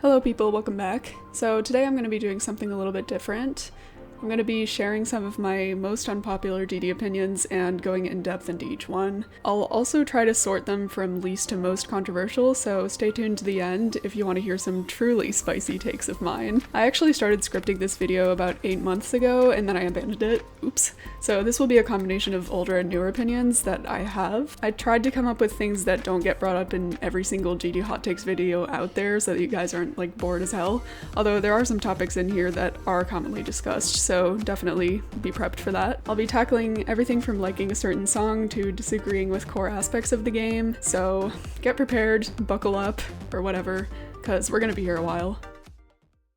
Hello people, welcome back. So today I'm going to be doing something a little bit different. I'm going to be sharing some of my most unpopular DD opinions and going in depth into each one. I'll also try to sort them from least to most controversial, so stay tuned to the end if you want to hear some truly spicy takes of mine. I actually started scripting this video about 8 months ago and then I abandoned it. Oops. So this will be a combination of older and newer opinions that I have. I tried to come up with things that don't get brought up in every single GD hot takes video out there so that you guys aren't like bored as hell. Although there are some topics in here that are commonly discussed, so definitely be prepped for that. I'll be tackling everything from liking a certain song to disagreeing with core aspects of the game, so get prepared, buckle up, or whatever, because we're gonna be here a while.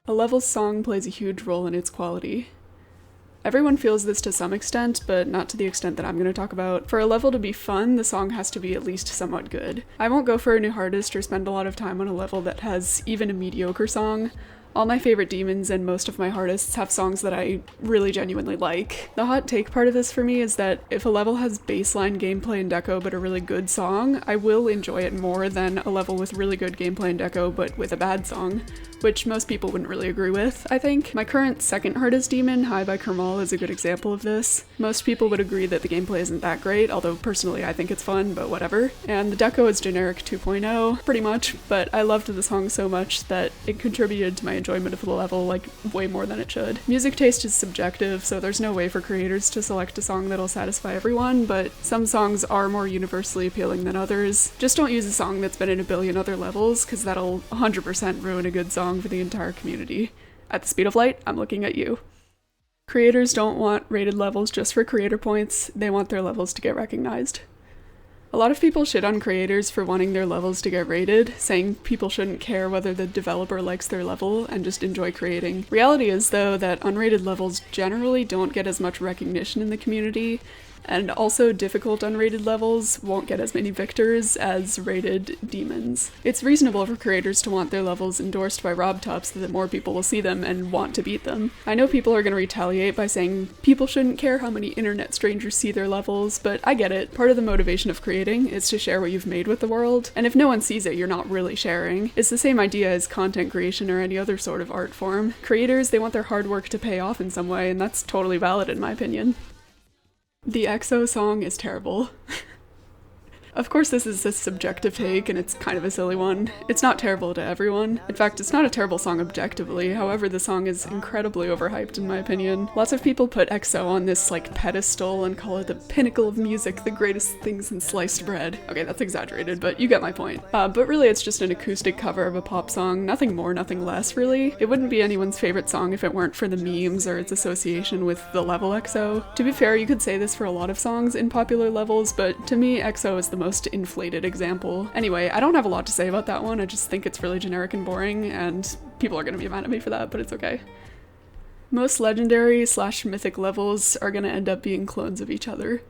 A level's song plays a huge role in its quality. Everyone feels this to some extent, but not to the extent that I'm going to talk about. For a level to be fun, the song has to be at least somewhat good. I won't go for a new hardest or spend a lot of time on a level that has even a mediocre song. All my favorite demons and most of my hardists have songs that I really genuinely like. The hot take part of this for me is that if a level has baseline gameplay and deco but a really good song, I will enjoy it more than a level with really good gameplay and deco but with a bad song, which most people wouldn't really agree with, I think. My current second hardest demon, High by Kermal, is a good example of this. Most people would agree that the gameplay isn't that great, although personally I think it's fun, but whatever. And the deco is generic 2.0, pretty much, but I loved the song so much that it contributed to my enjoyment of the level like way more than it should. Music taste is subjective, so there's no way for creators to select a song that'll satisfy everyone, but some songs are more universally appealing than others. Just don't use a song that's been in a billion other levels, because that'll 100% ruin a good song for the entire community. At the speed of light, I'm looking at you. Creators don't want rated levels just for creator points, they want their levels to get recognized. A lot of people shit on creators for wanting their levels to get rated, saying people shouldn't care whether the developer likes their level and just enjoy creating. Reality is, though, that unrated levels generally don't get as much recognition in the community, and also difficult unrated levels won't get as many victors as rated demons. It's reasonable for creators to want their levels endorsed by RobTop so that more people will see them and want to beat them. I know people are going to retaliate by saying people shouldn't care how many internet strangers see their levels, but I get it. Part of the motivation of creating is to share what you've made with the world, and if no one sees it, you're not really sharing. It's the same idea as content creation or any other sort of art form. Creators, they want their hard work to pay off in some way, and that's totally valid in my opinion. The EXO song is terrible. Of course this is a subjective take and it's kind of a silly one. It's not terrible to everyone. In fact, it's not a terrible song objectively, however the song is incredibly overhyped in my opinion. Lots of people put EXO on this like pedestal and call it the pinnacle of music, the greatest things in sliced bread. Okay, that's exaggerated, but you get my point. But really it's just an acoustic cover of a pop song, nothing more, nothing less really. It wouldn't be anyone's favorite song if it weren't for the memes or its association with the level EXO. To be fair, you could say this for a lot of songs in popular levels, but to me EXO is the most inflated example. Anyway, I don't have a lot to say about that one, I just think it's really generic and boring, and people are gonna be mad at me for that, but it's okay. Most legendary/mythic levels are gonna end up being clones of each other.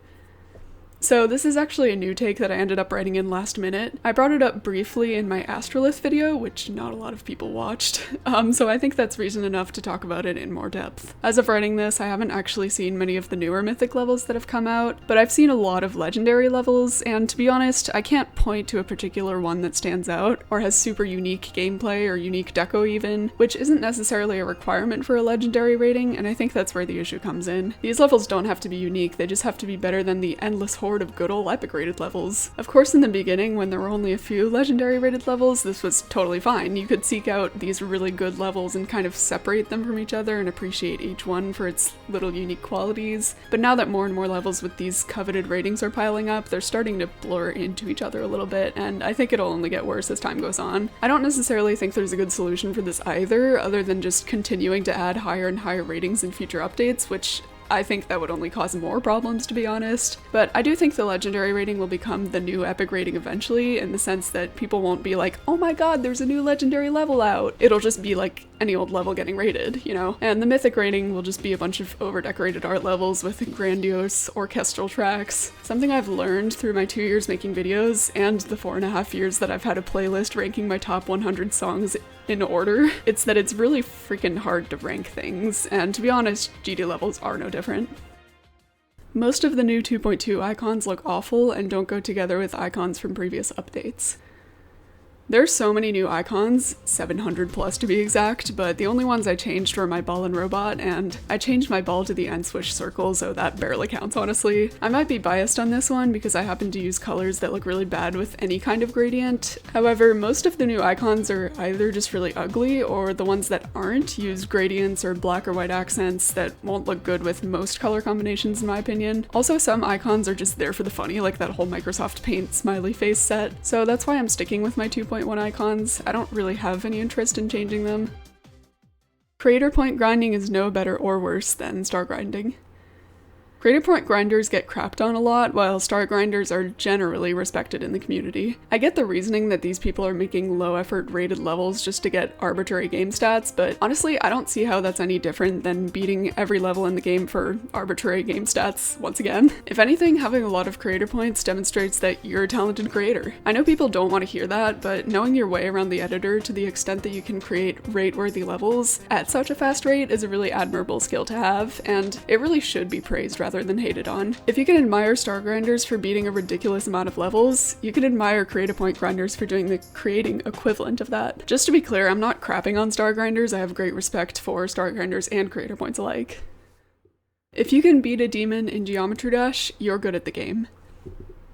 So this is actually a new take that I ended up writing in last minute. I brought it up briefly in my Astrolith video, which not a lot of people watched, so I think that's reason enough to talk about it in more depth. As of writing this, I haven't actually seen many of the newer mythic levels that have come out, but I've seen a lot of legendary levels, and to be honest, I can't point to a particular one that stands out, or has super unique gameplay or unique deco even, which isn't necessarily a requirement for a legendary rating, and I think that's where the issue comes in. These levels don't have to be unique, they just have to be better than the endless horde of good old epic rated levels. Of course, in the beginning, when there were only a few legendary rated levels, this was totally fine. You could seek out these really good levels and kind of separate them from each other and appreciate each one for its little unique qualities. But now that more and more levels with these coveted ratings are piling up, they're starting to blur into each other a little bit, and I think it'll only get worse as time goes on. I don't necessarily think there's a good solution for this either, other than just continuing to add higher and higher ratings in future updates, which I think that would only cause more problems, to be honest. But I do think the legendary rating will become the new epic rating eventually, in the sense that people won't be like, oh my god, there's a new legendary level out. It'll just be like any old level getting rated, you know? And the mythic rating will just be a bunch of over-decorated art levels with grandiose orchestral tracks. Something I've learned through my 2 years making videos, and the 4.5 years that I've had a playlist ranking my top 100 songs in order, it's that it's really freaking hard to rank things, and to be honest, GD levels are no different. Most of the new 2.2 icons look awful and don't go together with icons from previous updates. There's so many new icons, 700 plus to be exact, but the only ones I changed were my ball and robot, and I changed my ball to the end switch circle, so that barely counts honestly. I might be biased on this one because I happen to use colors that look really bad with any kind of gradient. However, most of the new icons are either just really ugly, or the ones that aren't use gradients or black or white accents that won't look good with most color combinations in my opinion. Also, some icons are just there for the funny, like that whole Microsoft Paint smiley face set, so that's why I'm sticking with my 2.1 icons. I don't really have any interest in changing them. Creator point grinding is no better or worse than star grinding. Creator point grinders get crapped on a lot, while star grinders are generally respected in the community. I get the reasoning that these people are making low-effort rated levels just to get arbitrary game stats, but honestly, I don't see how that's any different than beating every level in the game for arbitrary game stats once again. If anything, having a lot of creator points demonstrates that you're a talented creator. I know people don't want to hear that, but knowing your way around the editor to the extent that you can create rate-worthy levels at such a fast rate is a really admirable skill to have, and it really should be praised rather than hated on. If you can admire star grinders for beating a ridiculous amount of levels, you can admire creator point grinders for doing the creating equivalent of that. Just to be clear, I'm not crapping on star grinders, I have great respect for star grinders and creator points alike. If you can beat a demon in Geometry Dash, you're good at the game.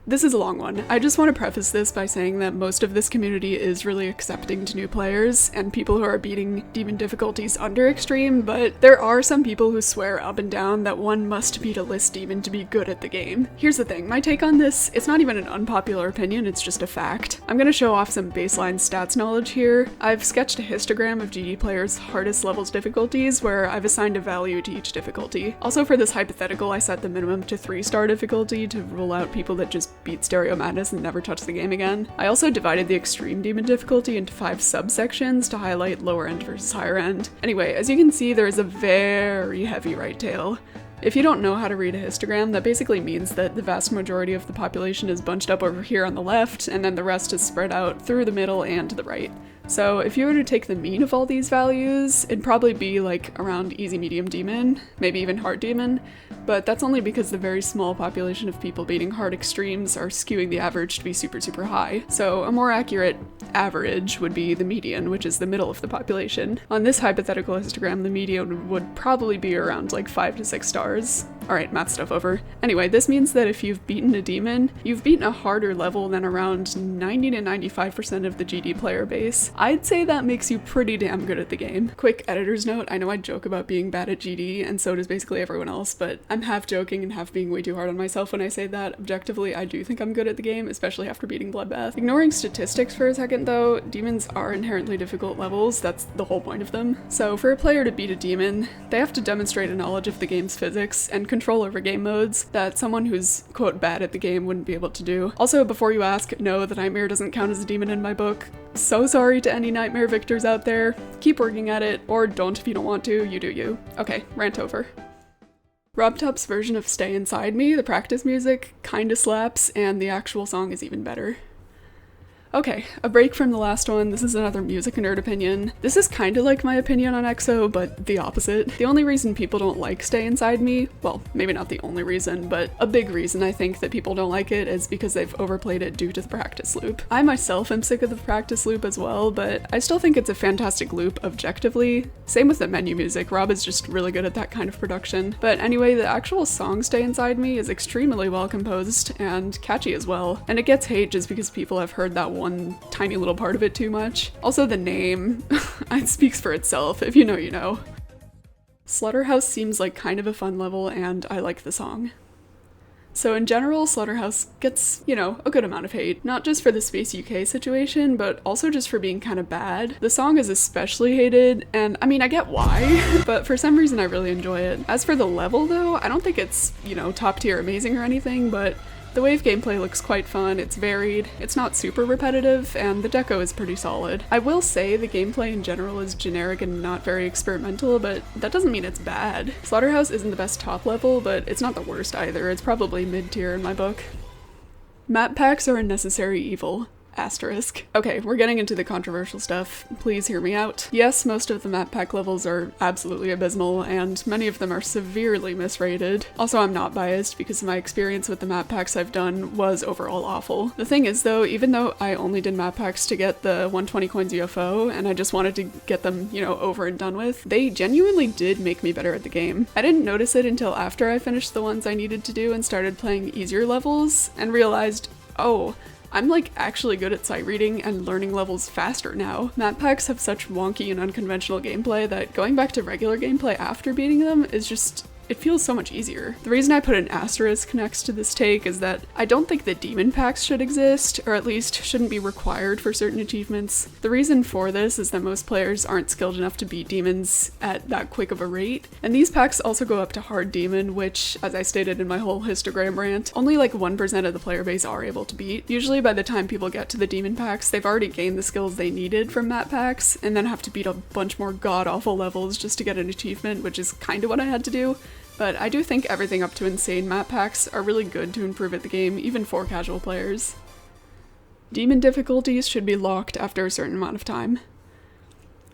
This is a long one. I just want to preface this by saying that most of this community is really accepting to new players and people who are beating demon difficulties under extreme, but there are some people who swear up and down that one must beat a list demon to be good at the game. Here's the thing, my take on this, it's not even an unpopular opinion, it's just a fact. I'm gonna show off some baseline stats knowledge here. I've sketched a histogram of GD players' hardest levels difficulties where I've assigned a value to each difficulty. Also for this hypothetical, I set the minimum to 3-star difficulty to rule out people that just beat Stereo Madness and never touch the game again. I also divided the extreme demon difficulty into 5 subsections to highlight lower end versus higher end. Anyway, as you can see, there is a very heavy right tail. If you don't know how to read a histogram, that basically means that the vast majority of the population is bunched up over here on the left, and then the rest is spread out through the middle and to the right. So if you were to take the mean of all these values, it'd probably be like around easy medium demon, maybe even hard demon, but that's only because the very small population of people beating hard extremes are skewing the average to be super high. So a more accurate average would be the median, which is the middle of the population. On this hypothetical histogram, the median would probably be around like 5 to 6 stars. Alright, math stuff over. Anyway, this means that if you've beaten a demon, you've beaten a harder level than around 90 to 95% of the GD player base. I'd say that makes you pretty damn good at the game. Quick editor's note, I know I joke about being bad at GD, and so does basically everyone else, but I'm half joking and half being way too hard on myself when I say that. Objectively, I do think I'm good at the game, especially after beating Bloodbath. Ignoring statistics for a second though, demons are inherently difficult levels, that's the whole point of them. So for a player to beat a demon, they have to demonstrate a knowledge of the game's physics and control over game modes that someone who's, quote, bad at the game wouldn't be able to do. Also, before you ask, no, the Nightmare doesn't count as a demon in my book. So sorry to any Nightmare victors out there. Keep working at it, or don't if you don't want to, you do you. Okay, rant over. Rob Top's version of Stay Inside Me, the practice music, kinda slaps, and the actual song is even better. Okay, a break from the last one, this is another music nerd opinion. This is kinda like my opinion on EXO, but the opposite. The only reason people don't like Stay Inside Me, well, maybe not the only reason, but a big reason I think that people don't like it is because they've overplayed it due to the practice loop. I myself am sick of the practice loop as well, but I still think it's a fantastic loop objectively. Same with the menu music, Rob is just really good at that kind of production. But anyway, the actual song Stay Inside Me is extremely well composed and catchy as well, and it gets hate just because people have heard that one tiny little part of it too much. Also the name, it speaks for itself, if you know you know. Slaughterhouse seems like kind of a fun level and I like the song. So in general, Slaughterhouse gets, you know, a good amount of hate. Not just for the Space UK situation, but also just for being kind of bad. The song is especially hated, and I mean, I get why, but for some reason I really enjoy it. As for the level though, I don't think it's, you know, top tier amazing or anything, but the wave gameplay looks quite fun, it's varied, it's not super repetitive, and the deco is pretty solid. I will say the gameplay in general is generic and not very experimental, but that doesn't mean it's bad. Slaughterhouse isn't the best top level, but it's not the worst either, it's probably mid-tier in my book. Map packs are a necessary evil. Asterisk. Okay, we're getting into the controversial stuff. Please hear me out. Yes, most of the map pack levels are absolutely abysmal, and many of them are severely misrated. Also, I'm not biased because my experience with the map packs I've done was overall awful. The thing is though, even though I only did map packs to get the 120 coins UFO, and I just wanted to get them, you know, over and done with, they genuinely did make me better at the game. I didn't notice it until after I finished the ones I needed to do and started playing easier levels, and realized, oh, I'm like actually good at sight reading and learning levels faster now. Map packs have such wonky and unconventional gameplay that going back to regular gameplay after beating them is just, it feels so much easier. The reason I put an asterisk next to this take is that I don't think that demon packs should exist, or at least shouldn't be required for certain achievements. The reason for this is that most players aren't skilled enough to beat demons at that quick of a rate, and these packs also go up to hard demon, which, as I stated in my whole histogram rant, only like 1% of the player base are able to beat. Usually by the time people get to the demon packs, they've already gained the skills they needed from map packs, and then have to beat a bunch more god-awful levels just to get an achievement, which is kinda what I had to do. But I do think everything up to insane map packs are really good to improve at the game, even for casual players. Demon difficulties should be locked after a certain amount of time.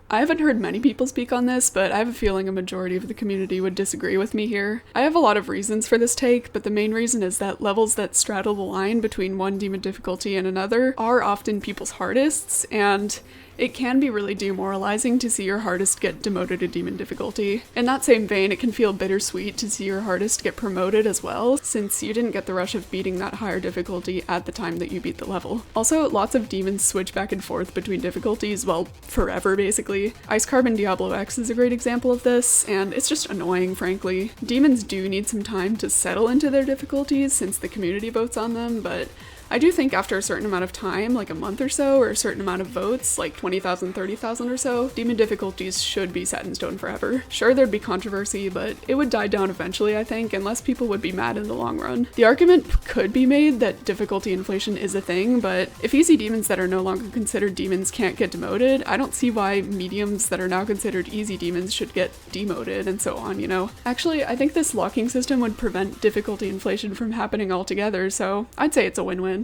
I haven't heard many people speak on this, but I have a feeling a majority of the community would disagree with me here. I have a lot of reasons for this take, but the main reason is that levels that straddle the line between one demon difficulty and another are often people's hardest, and it can be really demoralizing to see your hardest get demoted to demon difficulty. In that same vein, it can feel bittersweet to see your hardest get promoted as well, since you didn't get the rush of beating that higher difficulty at the time that you beat the level. Also, lots of demons switch back and forth between difficulties, well, forever basically. Ice Carbon Diablo X is a great example of this, and it's just annoying, frankly. Demons do need some time to settle into their difficulties since the community votes on them, but I do think after a certain amount of time, like a month or so, or a certain amount of votes, like 20,000, 30,000 or so, demon difficulties should be set in stone forever. Sure, there'd be controversy, but it would die down eventually, I think, and less people would be mad in the long run. The argument could be made that difficulty inflation is a thing, but if easy demons that are no longer considered demons can't get demoted, I don't see why mediums that are now considered easy demons should get demoted, and so on, you know? Actually, I think this locking system would prevent difficulty inflation from happening altogether, so I'd say it's a win-win.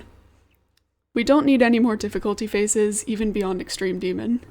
We don't need any more difficulty phases, even beyond Extreme Demon.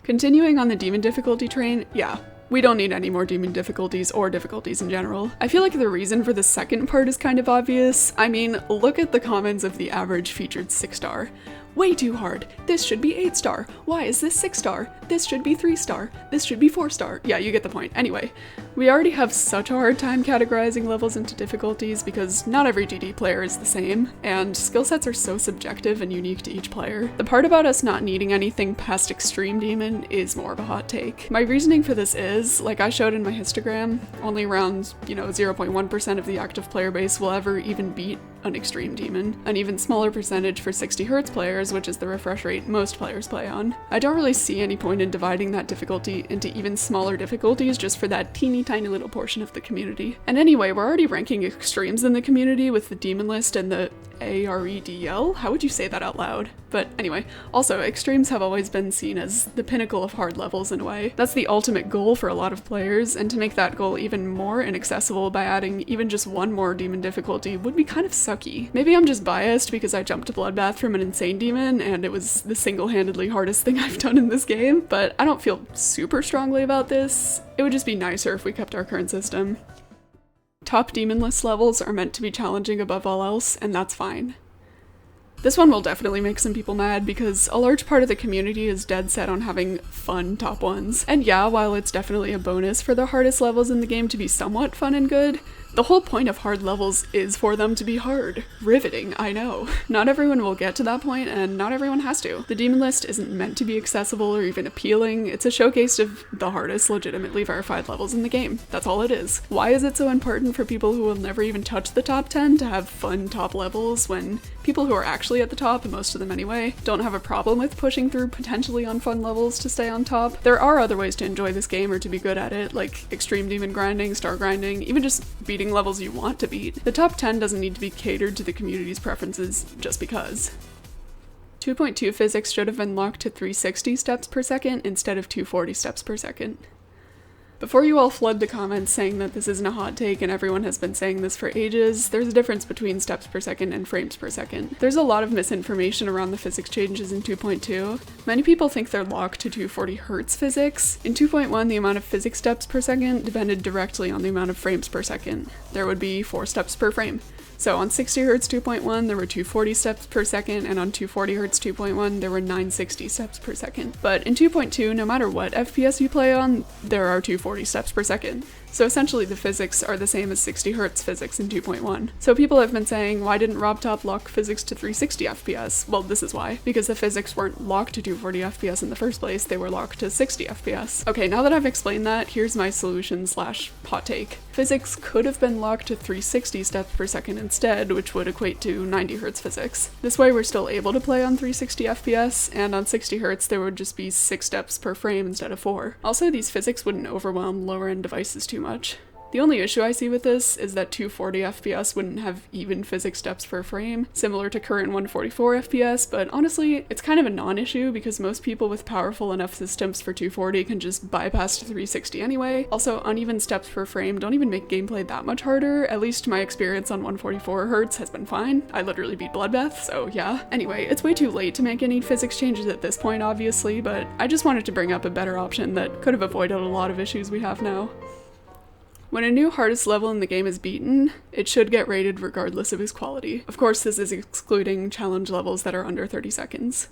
Continuing on the demon difficulty train, yeah, we don't need any more demon difficulties or difficulties in general. I feel like the reason for the second part is kind of obvious. I mean, look at the comments of the average featured 6-star. Way too hard. This should be 8-star. Why is this 6-star? This should be 3-star. This should be 4-star. Yeah, you get the point. Anyway, we already have such a hard time categorizing levels into difficulties because not every DD player is the same, and skill sets are so subjective and unique to each player. The part about us not needing anything past Extreme Demon is more of a hot take. My reasoning for this is, like I showed in my histogram, only around, 0.1% of the active player base will ever even beat an Extreme Demon, an even smaller percentage for 60Hz players, which is the refresh rate most players play on. I don't really see any point in dividing that difficulty into even smaller difficulties just for that teeny tiny little portion of the community. And anyway, we're already ranking extremes in the community with the demon list and the AREDL? How would you say that out loud? But anyway, also, extremes have always been seen as the pinnacle of hard levels in a way. That's the ultimate goal for a lot of players, and to make that goal even more inaccessible by adding even just one more demon difficulty would be kind of sucky. Maybe I'm just biased because I jumped to Bloodbath from an insane demon and it was the single-handedly hardest thing I've done in this game, but I don't feel super strongly about this. It would just be nicer if we kept our current system. Top demon list levels are meant to be challenging above all else, and that's fine. This one will definitely make some people mad because a large part of the community is dead set on having fun top ones. And yeah, while it's definitely a bonus for the hardest levels in the game to be somewhat fun and good, the whole point of hard levels is for them to be hard. Riveting, I know. Not everyone will get to that point, and not everyone has to. The demon list isn't meant to be accessible or even appealing. It's a showcase of the hardest legitimately verified levels in the game. That's all it is. Why is it so important for people who will never even touch the top 10 to have fun top levels when people who are actually at the top, and most of them anyway, don't have a problem with pushing through potentially unfun levels to stay on top? There are other ways to enjoy this game or to be good at it, like extreme demon grinding, star grinding, even just beating levels you want to beat. The top 10 doesn't need to be catered to the community's preferences just because. 2.2 physics should have been locked to 360 steps per second instead of 240 steps per second. Before you all flood the comments saying that this isn't a hot take and everyone has been saying this for ages, there's a difference between steps per second and frames per second. There's a lot of misinformation around the physics changes in 2.2. Many people think they're locked to 240 Hz physics. In 2.1, the amount of physics steps per second depended directly on the amount of frames per second. There would be 4 steps per frame. So on 60 Hz 2.1, there were 240 steps per second, and on 240 Hz 2.1, there were 960 steps per second. But in 2.2, no matter what FPS you play on, there are 240 steps per second. So essentially the physics are the same as 60 Hz physics in 2.1. So people have been saying, why didn't RobTop lock physics to 360 FPS? Well, this is why. Because the physics weren't locked to 240 FPS in the first place, they were locked to 60 FPS. Okay, now that I've explained that, here's my solution slash hot take. Physics could have been locked to 360 steps per second instead, which would equate to 90 Hz physics. This way we're still able to play on 360 FPS, and on 60 Hz there would just be 6 steps per frame instead of 4. Also, these physics wouldn't overwhelm lower-end devices too much. The only issue I see with this is that 240 FPS wouldn't have even physics steps per frame, similar to current 144 FPS, but honestly, it's kind of a non-issue because most people with powerful enough systems for 240 can just bypass to 360 anyway. Also, uneven steps per frame don't even make gameplay that much harder. At least my experience on 144 Hz has been fine. I literally beat Bloodbath, so yeah. Anyway, it's way too late to make any physics changes at this point, obviously, but I just wanted to bring up a better option that could have avoided a lot of issues we have now. When a new hardest level in the game is beaten, it should get rated regardless of its quality. Of course, this is excluding challenge levels that are under 30 seconds.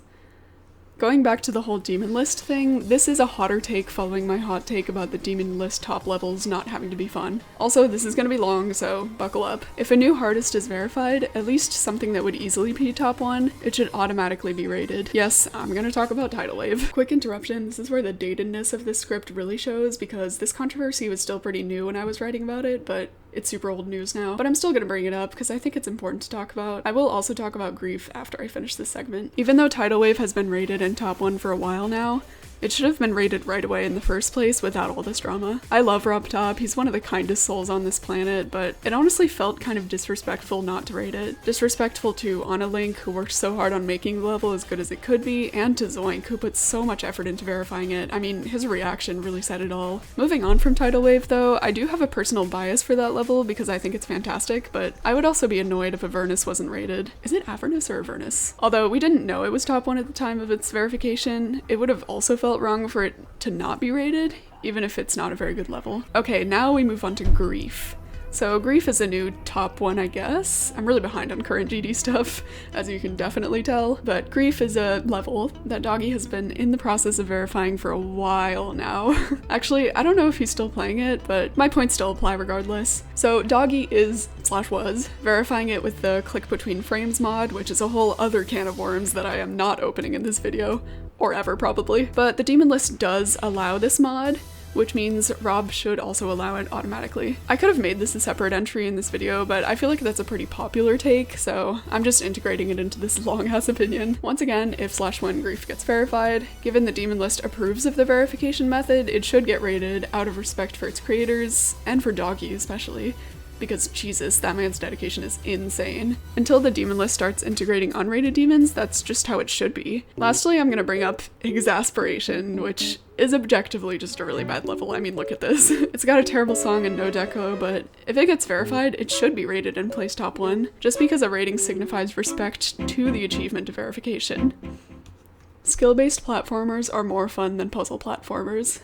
Going back to the whole demon list thing, this is a hotter take following my hot take about the demon list top levels not having to be fun. Also, this is gonna be long, so buckle up. If a new hardest is verified, at least something that would easily be top 1, it should automatically be rated. Yes, I'm gonna talk about tidal wave. Quick interruption, this is where the datedness of this script really shows because this controversy was still pretty new when I was writing about it, but it's super old news now, but I'm still gonna bring it up because I think it's important to talk about. I will also talk about grief after I finish this segment. Even though tidal wave has been rated in top 1 for a while now, it should have been rated right away in the first place without all this drama. I love RobTop, he's one of the kindest souls on this planet, but it honestly felt kind of disrespectful not to rate it. Disrespectful to Link, who worked so hard on making the level as good as it could be, and to Zoink, who put so much effort into verifying it. I mean, his reaction really said it all. Moving on from tidal wave though, I do have a personal bias for that level because I think it's fantastic, but I would also be annoyed if Avernus wasn't rated. Is it Avernus or Avernus? Although we didn't know it was top 1 at the time of its verification, it would have also felt wrong for it to not be rated, even if it's not a very good level. Okay, now we move on to grief. So grief is a new top 1, I guess. I'm really behind on current GD stuff, as you can definitely tell, but grief is a level that Doggy has been in the process of verifying for a while now. Actually, I don't know if he's still playing it, but my points still apply regardless. So Doggy was verifying it with the click between frames mod, which is a whole other can of worms that I am not opening in this video, or ever probably. But the demon list does allow this mod, which means Rob should also allow it automatically. I could have made this a separate entry in this video, but I feel like that's a pretty popular take, so I'm just integrating it into this long-ass opinion. Once again, if /when grief gets verified, given the demon list approves of the verification method, it should get rated out of respect for its creators, and for Doggy especially. Because Jesus, that man's dedication is insane. Until the demon list starts integrating unrated demons, that's just how it should be. Lastly, I'm gonna bring up Exasperation, which is objectively just a really bad level. I mean, look at this. It's got a terrible song and no deco, but if it gets verified, it should be rated and place top 1, just because a rating signifies respect to the achievement of verification. Skill-based platformers are more fun than puzzle platformers.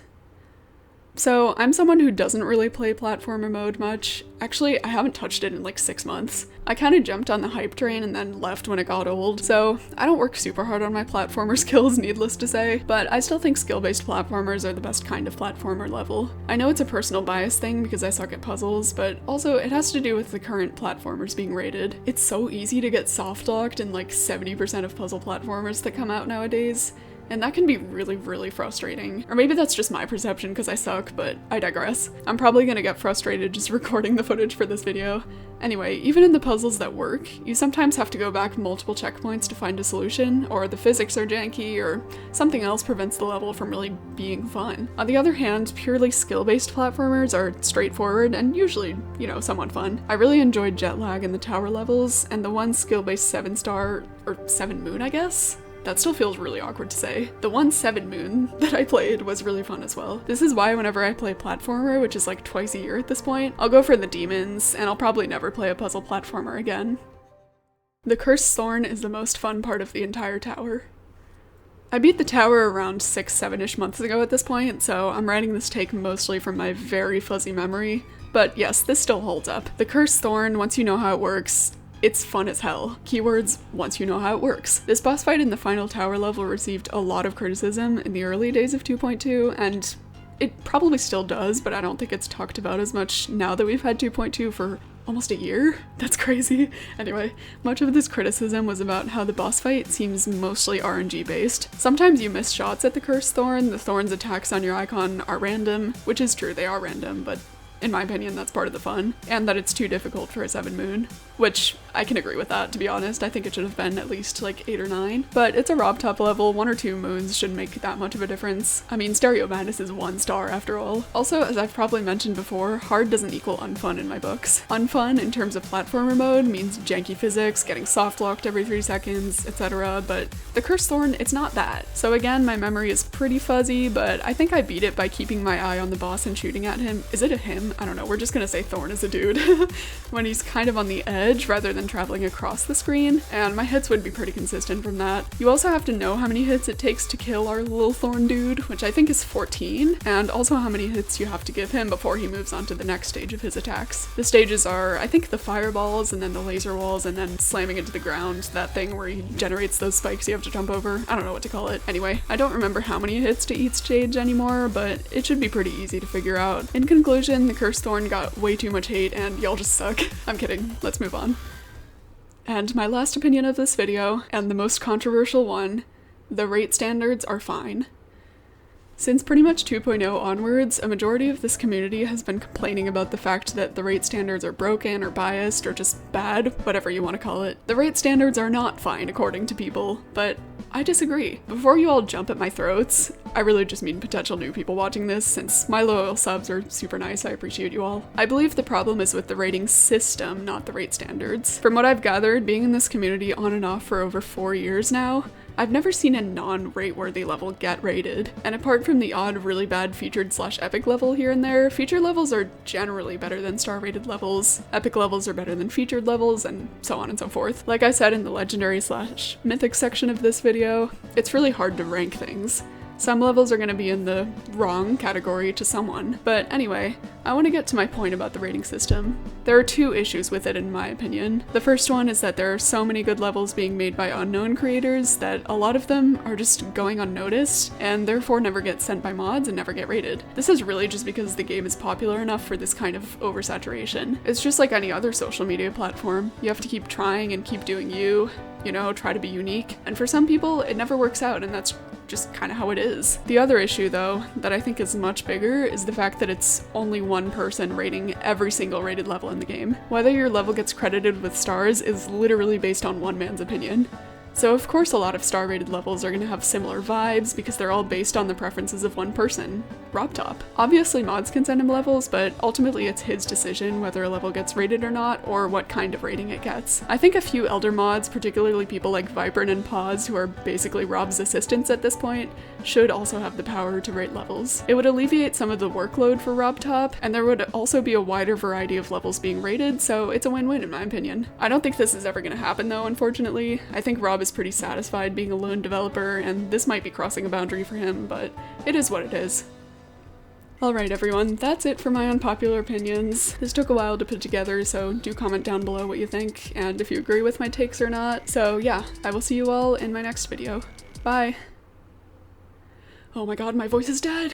So, I'm someone who doesn't really play platformer mode much. Actually, I haven't touched it in like 6 months. I kind of jumped on the hype train and then left when it got old, so I don't work super hard on my platformer skills, needless to say, but I still think skill-based platformers are the best kind of platformer level. I know it's a personal bias thing because I suck at puzzles, but also it has to do with the current platformers being rated. It's so easy to get soft-locked in like 70% of puzzle platformers that come out nowadays. And that can be really, really frustrating. Or maybe that's just my perception because I suck, but I digress. I'm probably gonna get frustrated just recording the footage for this video. Anyway, even in the puzzles that work, you sometimes have to go back multiple checkpoints to find a solution, or the physics are janky, or something else prevents the level from really being fun. On the other hand, purely skill-based platformers are straightforward and usually, you know, somewhat fun. I really enjoyed Jet Lag in the tower levels, and the one skill-based 7-star, or 7 Moon, I guess? That still feels really awkward to say. The one 7 Moon that I played was really fun as well. This is why whenever I play platformer, which is like twice a year at this point, I'll go for the demons, and I'll probably never play a puzzle platformer again. The Cursed Thorn is the most fun part of the entire tower. I beat the tower around 6-7-ish months ago at this point, so I'm writing this take mostly from my very fuzzy memory. But yes, this still holds up. The Cursed Thorn, once you know how it works, it's fun as hell. Keywords, once you know how it works. This boss fight in the final tower level received a lot of criticism in the early days of 2.2, and it probably still does, but I don't think it's talked about as much now that we've had 2.2 for almost a year? That's crazy. Anyway, much of this criticism was about how the boss fight seems mostly RNG based. Sometimes you miss shots at the Cursed Thorn, the Thorn's attacks on your icon are random, which is true, they are random, but in my opinion, that's part of the fun, and that it's too difficult for a 7 Moon, which I can agree with that, to be honest. I think it should have been at least like 8 or 9, but it's a Rob Top level, 1 or 2 moons shouldn't make that much of a difference. I mean, Stereo Madness is 1 star after all. Also, as I've probably mentioned before, hard doesn't equal unfun in my books. Unfun in terms of platformer mode means janky physics, getting soft locked every 3 seconds, etc., but the Cursed Thorn, it's not that. So again, my memory is pretty fuzzy, but I think I beat it by keeping my eye on the boss and shooting at him. Is it a him? I don't know, we're just gonna say Thorn is a dude. When he's kind of on the edge rather than traveling across the screen, and my hits would be pretty consistent from that. You also have to know how many hits it takes to kill our little Thorn dude, which I think is 14, and also how many hits you have to give him before he moves on to the next stage of his attacks. The stages are, I think, the fireballs, and then the laser walls, and then slamming into the ground, that thing where he generates those spikes you have to jump over. I don't know what to call it. Anyway, I don't remember how many hits to each stage anymore, but it should be pretty easy to figure out. In conclusion, the Cursed Thorn got way too much hate and y'all just suck. I'm kidding, let's move on. And my last opinion of this video, and the most controversial one, the rate standards are fine. Since pretty much 2.0 onwards, a majority of this community has been complaining about the fact that the rate standards are broken or biased or just bad, whatever you want to call it. The rate standards are not fine according to people, but I disagree. Before you all jump at my throats, I really just mean potential new people watching this, since my loyal subs are super nice, I appreciate you all. I believe the problem is with the rating system, not the rate standards. From what I've gathered, being in this community on and off for over 4 years now, I've never seen a non-rate-worthy level get rated, and apart from the odd really bad featured/epic level here and there, featured levels are generally better than star-rated levels, epic levels are better than featured levels, and so on and so forth. Like I said in the legendary/mythic section of this video, it's really hard to rank things. Some levels are going to be in the wrong category to someone. But anyway, I want to get to my point about the rating system. There are 2 issues with it in my opinion. The first one is that there are so many good levels being made by unknown creators that a lot of them are just going unnoticed and therefore never get sent by mods and never get rated. This is really just because the game is popular enough for this kind of oversaturation. It's just like any other social media platform. You have to keep trying and keep doing you know, try to be unique. And for some people, it never works out, and that's just kind of how it is. The other issue, though, that I think is much bigger is the fact that it's only one person rating every single rated level in the game. Whether your level gets credited with stars is literally based on one man's opinion. So of course a lot of star-rated levels are going to have similar vibes because they're all based on the preferences of one person, Rob Top. Obviously mods can send him levels, but ultimately it's his decision whether a level gets rated or not, or what kind of rating it gets. I think a few elder mods, particularly people like Vibrant and Pause, who are basically Rob's assistants at this point, should also have the power to rate levels. It would alleviate some of the workload for Rob Top, and there would also be a wider variety of levels being rated, so it's a win-win in my opinion. I don't think this is ever going to happen though, unfortunately. I think Rob is pretty satisfied being a lone developer, and this might be crossing a boundary for him, but it is what it is. Alright everyone, that's it for my unpopular opinions. This took a while to put together, so do comment down below what you think, and if you agree with my takes or not. So yeah, I will see you all in my next video. Bye! Oh my god, my voice is dead!